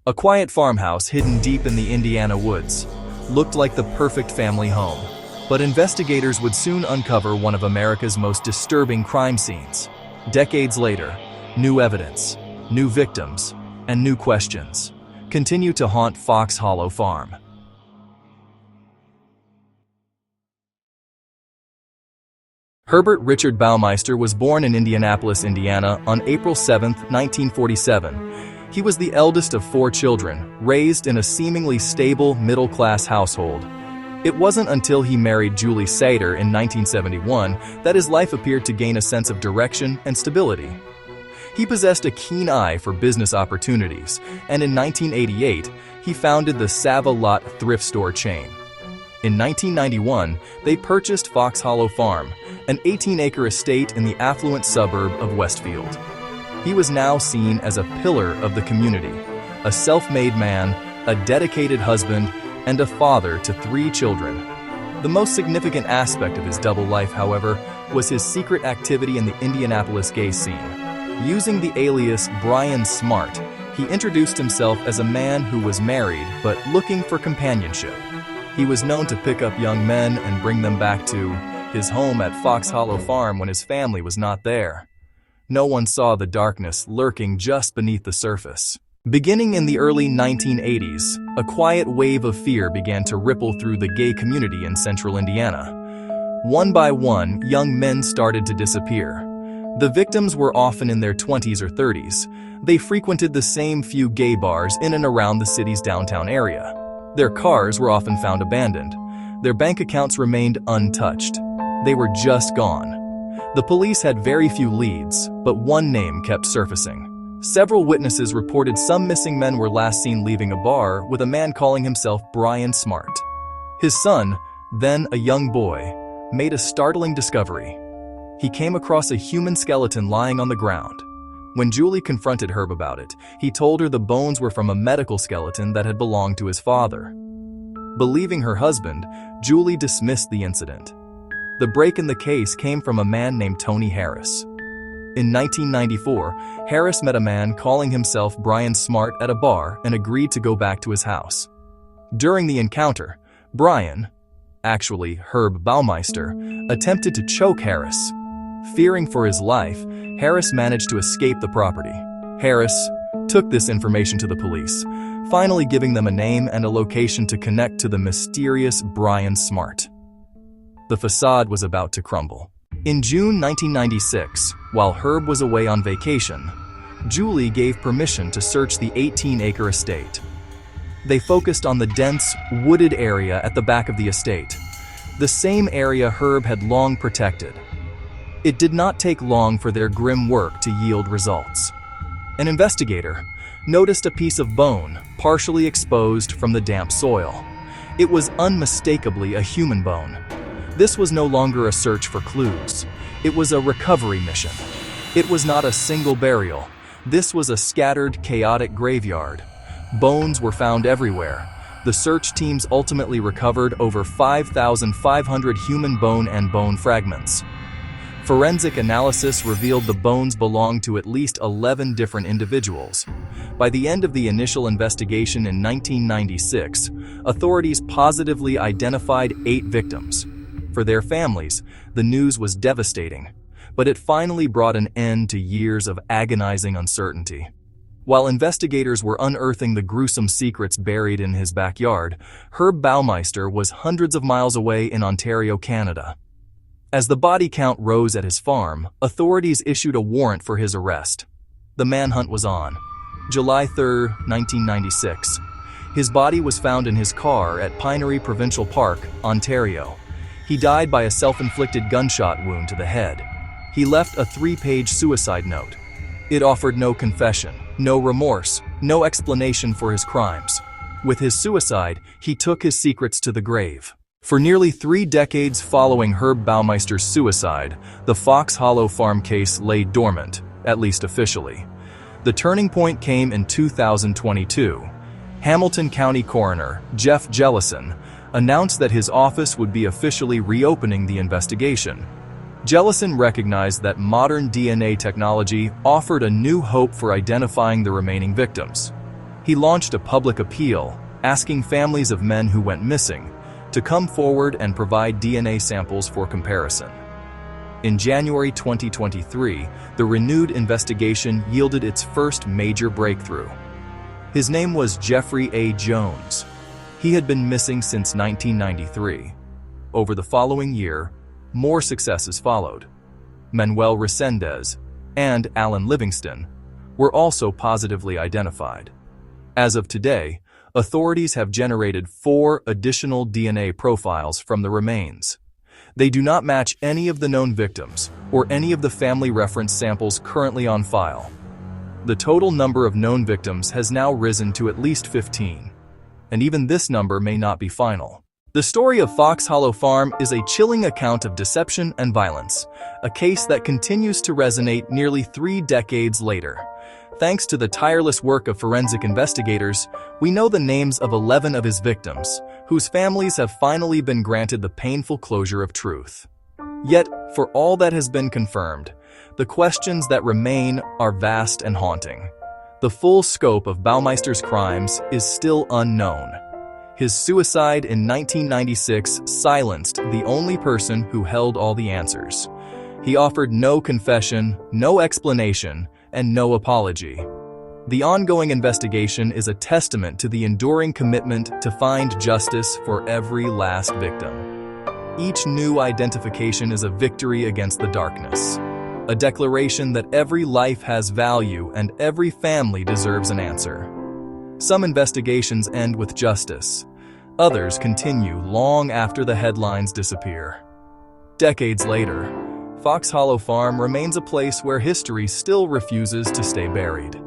A quiet farmhouse hidden deep in the Indiana woods looked like the perfect family home. But investigators would soon uncover one of America's most disturbing crime scenes. Decades later, new evidence, new victims, and new questions continue to haunt Fox Hollow Farm. Herbert Richard Baumeister was born in Indianapolis, Indiana on April 7, 1947. He was the eldest of 4 children, raised in a seemingly stable, middle-class household. It wasn't until he married Julie Sater in 1971 that his life appeared to gain a sense of direction and stability. He possessed a keen eye for business opportunities, and in 1988, he founded the Save-A-Lot thrift store chain. In 1991, they purchased Fox Hollow Farm, an 18-acre estate in the affluent suburb of Westfield. He was now seen as a pillar of the community, a self-made man, a dedicated husband, and a father to 3 children. The most significant aspect of his double life, however, was his secret activity in the Indianapolis gay scene. Using the alias Brian Smart, he introduced himself as a man who was married but looking for companionship. He was known to pick up young men and bring them back to his home at Fox Hollow Farm when his family was not there. No one saw the darkness lurking just beneath the surface. Beginning in the early 1980s, a quiet wave of fear began to ripple through the gay community in central Indiana. One by one, young men started to disappear. The victims were often in their 20s or 30s. They frequented the same few gay bars in and around the city's downtown area. Their cars were often found abandoned. Their bank accounts remained untouched. They were just gone. The police had very few leads, but one name kept surfacing. Several witnesses reported some missing men were last seen leaving a bar with a man calling himself Brian Smart. His son, then a young boy, made a startling discovery. He came across a human skeleton lying on the ground. When Julie confronted Herb about it, he told her the bones were from a medical skeleton that had belonged to his father. Believing her husband, Julie dismissed the incident. The break in the case came from a man named Tony Harris. In 1994, Harris met a man calling himself Brian Smart at a bar and agreed to go back to his house. During the encounter, Brian, actually Herb Baumeister, attempted to choke Harris. Fearing for his life, Harris managed to escape the property. Harris took this information to the police, finally giving them a name and a location to connect to the mysterious Brian Smart. The facade was about to crumble. In June 1996, while Herb was away on vacation, Julie gave permission to search the 18-acre estate. They focused on the dense, wooded area at the back of the estate, the same area Herb had long protected. It did not take long for their grim work to yield results. An investigator noticed a piece of bone partially exposed from the damp soil. It was unmistakably a human bone. This was no longer a search for clues. It was a recovery mission. It was not a single burial. This was a scattered, chaotic graveyard. Bones were found everywhere. The search teams ultimately recovered over 5,500 human bone and bone fragments. Forensic analysis revealed the bones belonged to at least 11 different individuals. By the end of the initial investigation in 1996, authorities positively identified 8 victims. For their families, the news was devastating, but it finally brought an end to years of agonizing uncertainty. While investigators were unearthing the gruesome secrets buried in his backyard, Herb Baumeister was hundreds of miles away in Ontario, Canada. As the body count rose at his farm, authorities issued a warrant for his arrest. The manhunt was on. July 3, 1996. His body was found in his car at Pinery Provincial Park, Ontario. He died by a self-inflicted gunshot wound to the head. He left a 3-page suicide note. It offered no confession, no remorse, no explanation for his crimes. With his suicide, he took his secrets to the grave. For nearly 3 decades following Herb Baumeister's suicide, the Fox Hollow Farm case lay dormant, at least officially. The turning point came in 2022. Hamilton County Coroner Jeff Jellison announced that his office would be officially reopening the investigation. Jellison recognized that modern DNA technology offered a new hope for identifying the remaining victims. He launched a public appeal, asking families of men who went missing to come forward and provide DNA samples for comparison. In January 2023, the renewed investigation yielded its first major breakthrough. His name was Jeffrey A. Jones. He had been missing since 1993. Over the following year, more successes followed. Manuel Resendez and Alan Livingston were also positively identified. As of today, authorities have generated 4 additional DNA profiles from the remains. They do not match any of the known victims or any of the family reference samples currently on file. The total number of known victims has now risen to at least 15, and even this number may not be final. The story of Fox Hollow Farm is a chilling account of deception and violence, a case that continues to resonate nearly 3 decades later. Thanks to the tireless work of forensic investigators, we know the names of 11 of his victims, whose families have finally been granted the painful closure of truth. Yet, for all that has been confirmed, the questions that remain are vast and haunting. The full scope of Baumeister's crimes is still unknown. His suicide in 1996 silenced the only person who held all the answers. He offered no confession, no explanation, and no apology. The ongoing investigation is a testament to the enduring commitment to find justice for every last victim. Each new identification is a victory against the darkness, a declaration that every life has value and every family deserves an answer. Some investigations end with justice. Others continue long after the headlines disappear. Decades later, Fox Hollow Farm remains a place where history still refuses to stay buried.